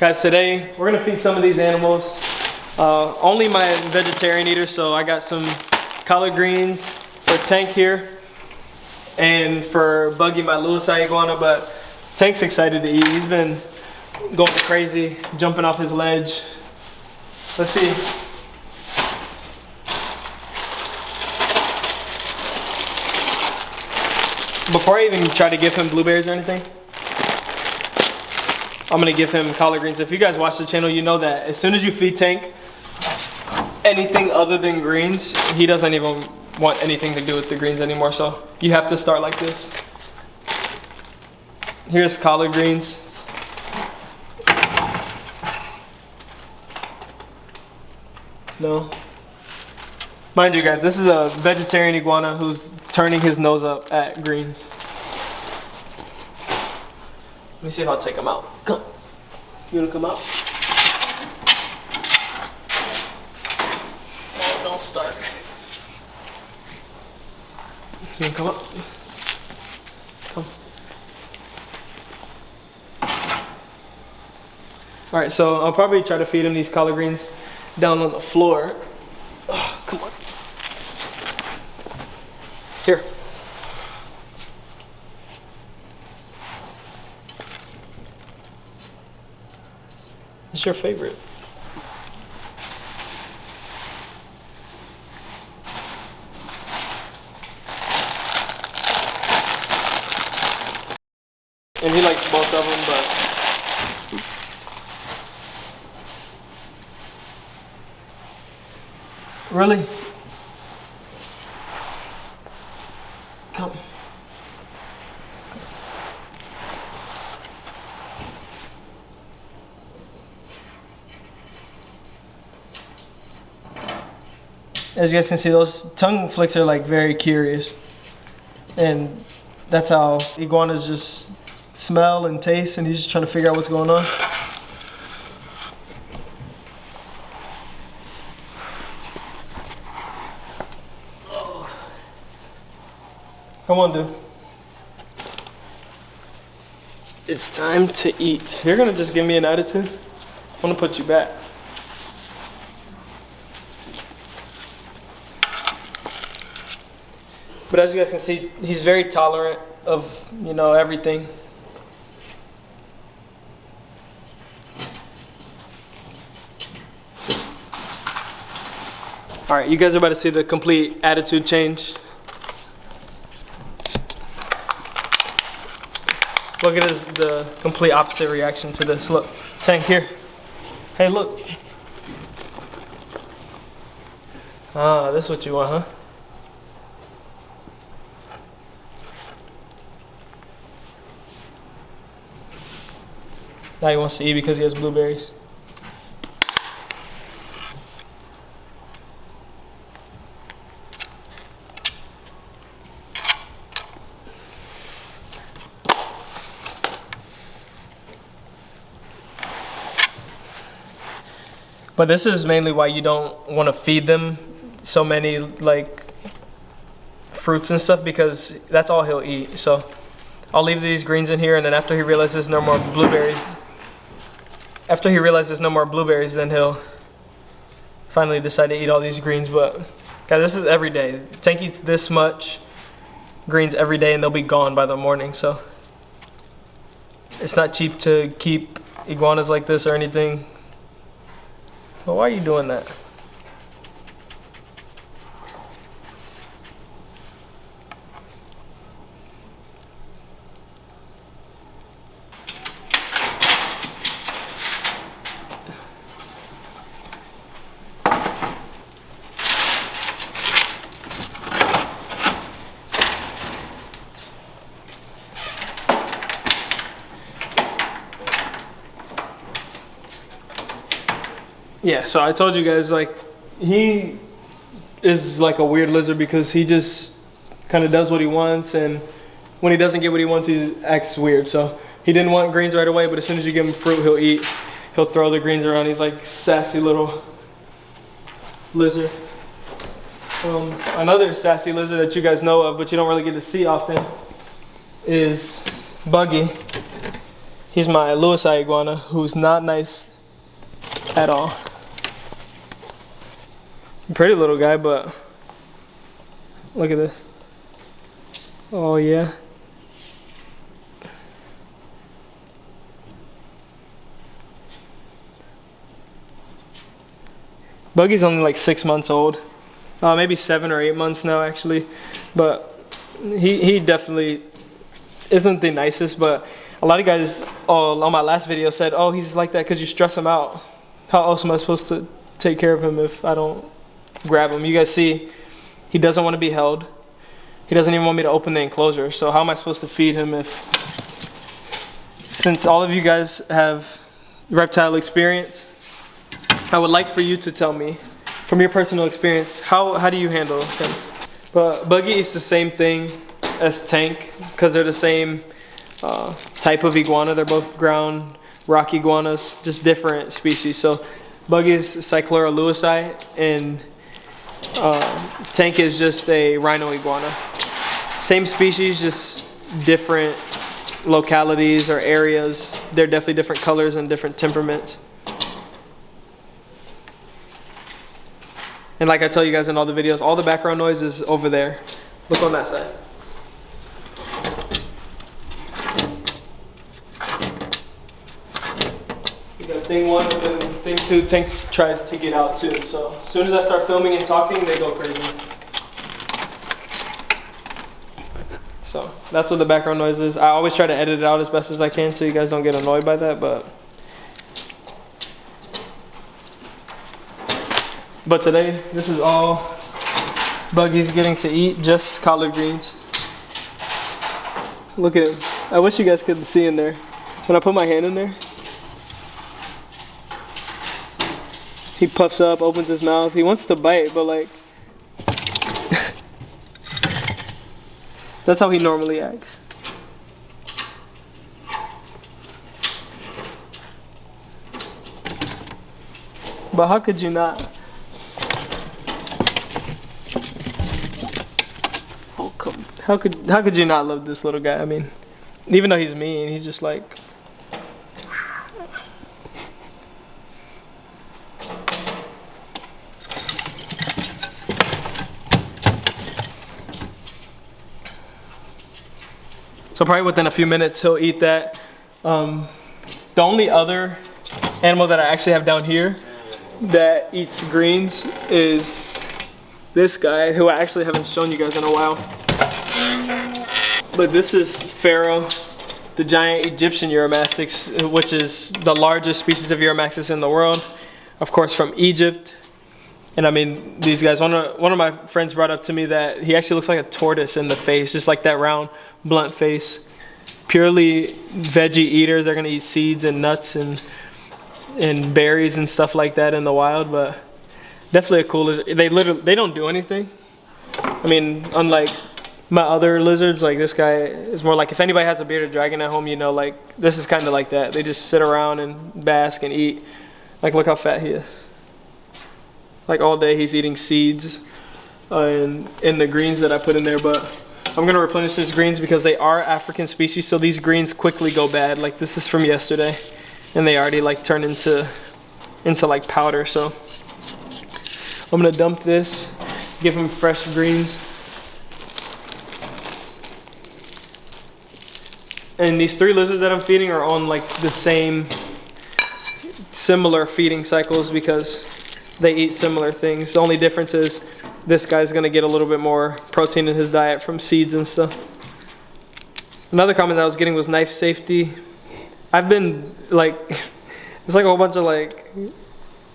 Guys, today we're gonna feed some of these animals. Only my vegetarian eaters, so I got some collard greens for Tank here, and for Buggy, my Lewisite iguana. But Tank's excited to eat. He's been going crazy, jumping off his ledge. Let's see. Before I even try to give him blueberries or anything, I'm gonna give him collard greens. If you guys watch the channel, you know that as soon as you feed Tank anything other than greens, he doesn't even want anything to do with the greens anymore. So you have to start like this. Here's collard greens. No. Mind you guys, this is a vegetarian iguana who's turning his nose up at greens. Let me see if I'll take him out. Come. You wanna come out? Oh, don't start. You wanna come up? Come. All right, so I'll probably try to feed him these collard greens down on the floor. Oh, come on. Here. What's your favorite? And he likes both of them, but really? Come. As you guys can see, those tongue flicks are like very curious. And that's how iguanas just smell and taste, and he's just trying to figure out what's going on. Oh. Come on, dude. It's time to eat. You're gonna just give me an attitude? I'm gonna put you back. But as you guys can see, he's very tolerant of, you know, everything. All right, you guys are about to see the complete attitude change. Look at the complete opposite reaction to this. Look, Tank, here. Hey, look. Ah, this is what you want, huh? Now he wants to eat because he has blueberries. But this is mainly why you don't want to feed them so many like fruits and stuff, because that's all he'll eat. So I'll leave these greens in here, and then after he realizes no more blueberries, then he'll finally decide to eat all these greens. But guys, this is every day. Tank eats this much greens every day, and they'll be gone by the morning. So it's not cheap to keep iguanas like this or anything. But why are you doing that? Yeah, so I told you guys, like, he is like a weird lizard because he just kind of does what he wants, and when he doesn't get what he wants, he acts weird. So he didn't want greens right away, but as soon as you give him fruit, he'll eat. He'll throw the greens around. He's like sassy little lizard. Another sassy lizard that you guys know of, but you don't really get to see often, is Buggy. He's my Lewisite iguana, who's not nice at all. Pretty little guy, but look at this. Oh yeah. Buggy's only like 6 months old. Maybe 7 or 8 months now actually. But he definitely isn't the nicest, but a lot of guys on my last video said, oh, he's like that because you stress him out. How else am I supposed to take care of him if I don't grab him? You guys see, he doesn't want to be held. He doesn't even want me to open the enclosure. So how am I supposed to feed him since all of you guys have reptile experience, I would like for you to tell me from your personal experience, how do you handle him? But Buggy eats the same thing as Tank because they're the same type of iguana. They're both ground rock iguanas, just different species. So Buggy's Cyclura lewisite and Tank is just a rhino iguana. Same species, just different localities or areas. They're definitely different colors and different temperaments. And like I tell you guys in all the videos, all the background noise is over there. Look on that side. We got thing 1 and then thing 2. Tank tries to get out too. So as soon as I start filming and talking, they go crazy. So that's what the background noise is. I always try to edit it out as best as I can so you guys don't get annoyed by that, But today, this is all Buggy's getting to eat, just collard greens. Look at him. I wish you guys could see in there. When I put my hand in there, he puffs up, opens his mouth. He wants to bite, but like, that's how he normally acts. But how could you not? How could you not love this little guy? I mean, even though he's mean, he's just like. So probably within a few minutes he'll eat that. The only other animal that I actually have down here that eats greens is this guy, who I actually haven't shown you guys in a while. But this is Pharaoh, the giant Egyptian Uromastyx, which is the largest species of Uromastyx in the world. Of course, from Egypt. And I mean, these guys, one of my friends brought up to me that he actually looks like a tortoise in the face, just like that round, blunt face. Purely veggie eaters. They're gonna eat seeds and nuts and berries and stuff like that in the wild, but definitely a cool lizard. They don't do anything. I mean, unlike my other lizards, like this guy is more like, if anybody has a bearded dragon at home, you know, like this is kind of like that. They just sit around and bask and eat. Like, look how fat he is. Like all day he's eating seeds and the greens that I put in there. But I'm gonna replenish these greens because they are African species, so these greens quickly go bad. Like this is from yesterday and they already like turn into like powder. So I'm gonna dump this, give him fresh greens. And these 3 lizards that I'm feeding are on like the similar feeding cycles because they eat similar things. The only difference is this guy's gonna get a little bit more protein in his diet from seeds and stuff. Another comment that I was getting was knife safety. I've been like, there's like a whole bunch of like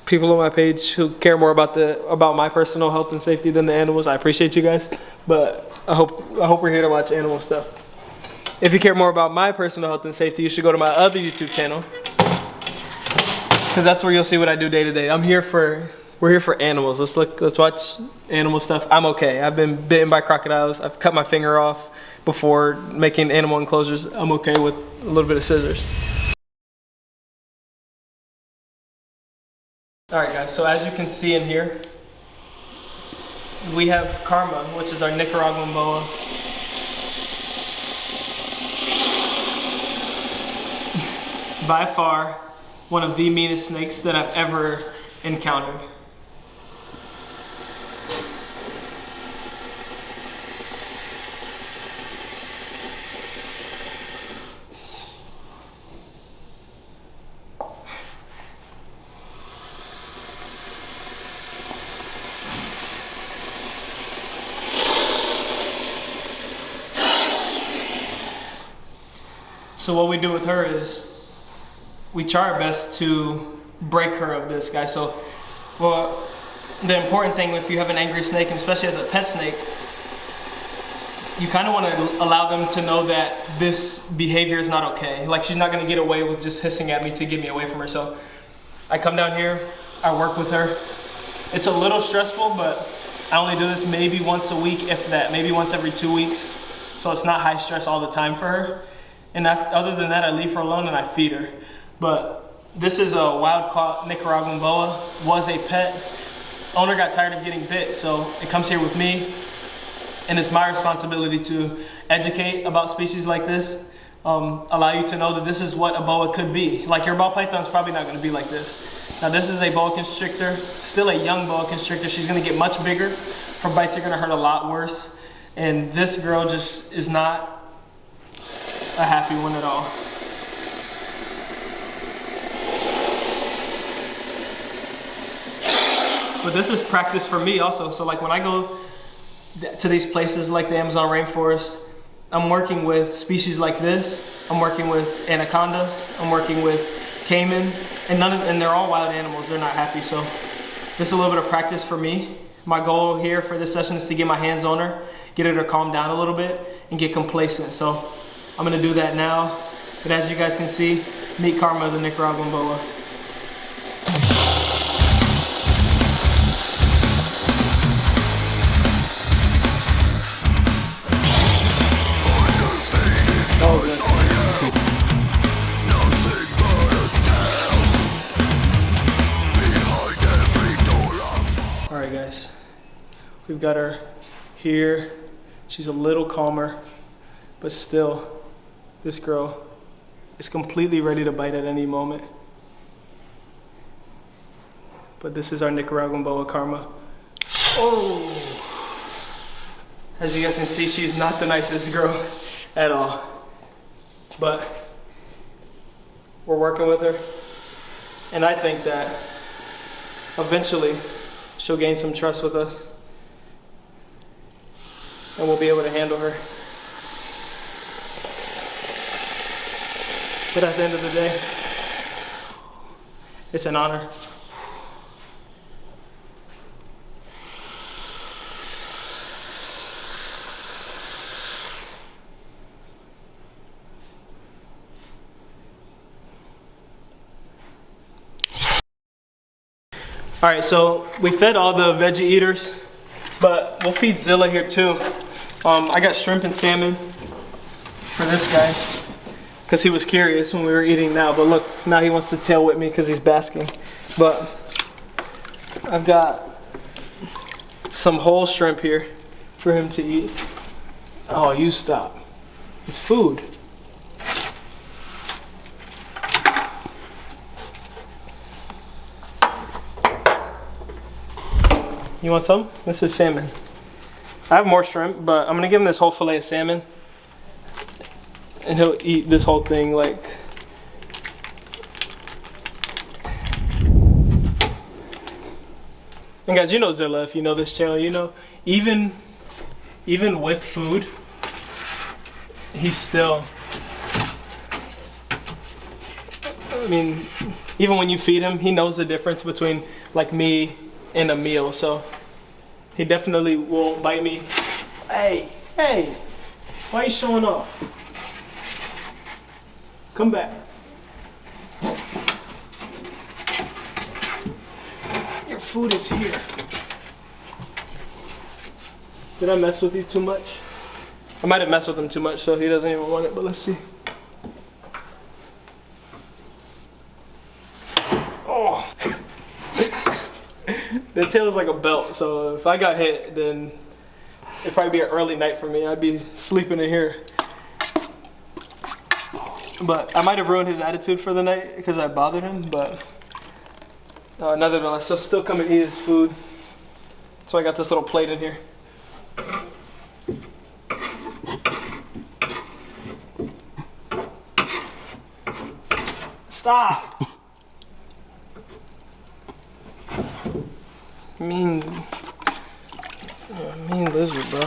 people on my page who care more about my personal health and safety than the animals. I appreciate you guys, but I hope we're here to watch animal stuff. If you care more about my personal health and safety, you should go to my other YouTube channel, because that's where you'll see what I do day to day. We're here for animals. Let's watch animal stuff. I'm okay. I've been bitten by crocodiles. I've cut my finger off before making animal enclosures. I'm okay with a little bit of scissors. All right, guys. So as you can see in here, we have Karma, which is our Nicaraguan Boa. by far one of the meanest snakes that I've ever encountered. So what we do with her is we try our best to break her of this, guys. So, well, the important thing if you have an angry snake, and especially as a pet snake, you kind of want to allow them to know that this behavior is not okay. Like, she's not going to get away with just hissing at me to get me away from her. So I come down here, I work with her. It's a little stressful, but I only do this maybe once a week, if that, maybe once every 2 weeks. So it's not high stress all the time for her. And other than that, I leave her alone and I feed her. But this is a wild-caught Nicaraguan Boa, was a pet. Owner got tired of getting bit, so it comes here with me. And it's my responsibility to educate about species like this, allow you to know that this is what a boa could be. Like, your ball python's probably not gonna be like this. Now, this is a boa constrictor, still a young boa constrictor. She's gonna get much bigger. Her bites are gonna hurt a lot worse. And this girl just is not a happy one at all. But this is practice for me also. So like when I go to these places like the Amazon rainforest, I'm working with species like this. I'm working with anacondas. I'm working with caiman, and they're all wild animals. They're not happy. So this is a little bit of practice for me. My goal here for this session is to get my hands on her, get her to calm down a little bit, and get complacent. So I'm gonna do that now. But as you guys can see, meet Karma, the Nicaraguan Boa. Alright guys, we've got her here. She's a little calmer, but still, this girl is completely ready to bite at any moment. But this is our Nicaraguan Boa, Karma. Oh! As you guys can see, she's not the nicest girl at all. But we're working with her, and I think that eventually she'll gain some trust with us, and we'll be able to handle her. But at the end of the day, it's an honor. All right, so we fed all the veggie eaters, but we'll feed Zilla here too. I got shrimp and salmon for this guy, because he was curious when we were eating now, but look, now he wants to tail whip me because he's basking. But I've got some whole shrimp here for him to eat. Oh, you stop. It's food. You want some? This is salmon. I have more shrimp, but I'm gonna give him this whole fillet of salmon, and he'll eat this whole thing like. And guys, you know Zilla, if you know this channel, you know, even with food, he's still, I mean, even when you feed him, he knows the difference between like me and a meal, so he definitely won't bite me. Hey, why are you showing off? Come back. Your food is here. Did I mess with you too much? I might have messed with him too much, so he doesn't even want it, but let's see. Oh. The tail is like a belt, so if I got hit, then it'd probably be an early night for me. I'd be sleeping in here. But I might have ruined his attitude for the night because I bothered him, but nevertheless, he'll still come and eat his food. So I got this little plate in here. Stop! Mean lizard, bro.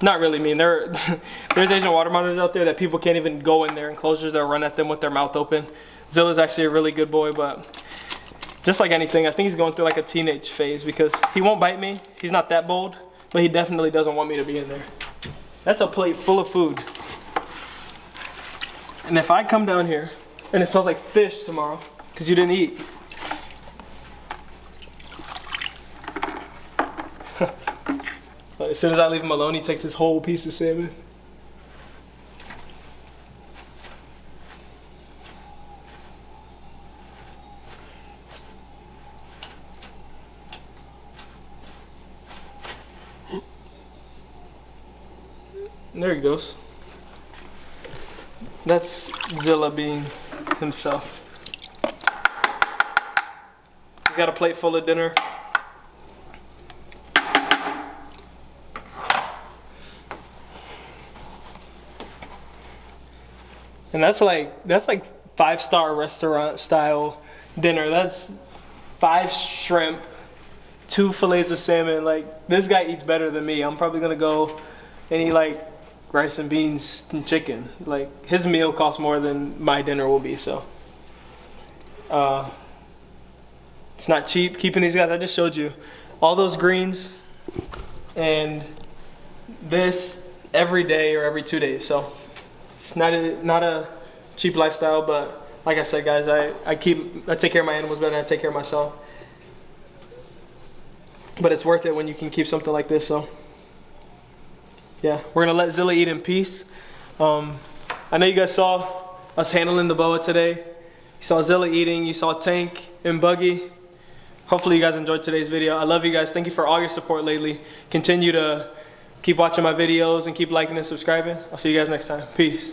Not really mean. There's Asian water monitors out there that people can't even go in their enclosures. They'll run at them with their mouth open. Zilla's actually a really good boy, but just like anything, I think he's going through like a teenage phase because he won't bite me. He's not that bold, but he definitely doesn't want me to be in there. That's a plate full of food. And if I come down here and it smells like fish tomorrow because you didn't eat, as soon as I leave him alone, he takes his whole piece of salmon. And there he goes. That's Zilla being himself. He's got a plate full of dinner. And that's like 5-star restaurant style dinner. That's 5 shrimp, 2 fillets of salmon. Like, this guy eats better than me. I'm probably gonna go and eat like rice and beans and chicken. Like, his meal costs more than my dinner will be, so. It's not cheap keeping these guys. I just showed you all those greens and this every day or every 2 days. So it's not a cheap lifestyle, but like I said, guys, I take care of my animals better than I take care of myself. But it's worth it when you can keep something like this. So yeah, we're gonna let Zilla eat in peace. I know you guys saw us handling the boa today. You saw Zilla eating, you saw Tank and Buggy. Hopefully you guys enjoyed today's video. I love you guys. Thank you for all your support lately. Continue to keep watching my videos and keep liking and subscribing. I'll see you guys next time. Peace.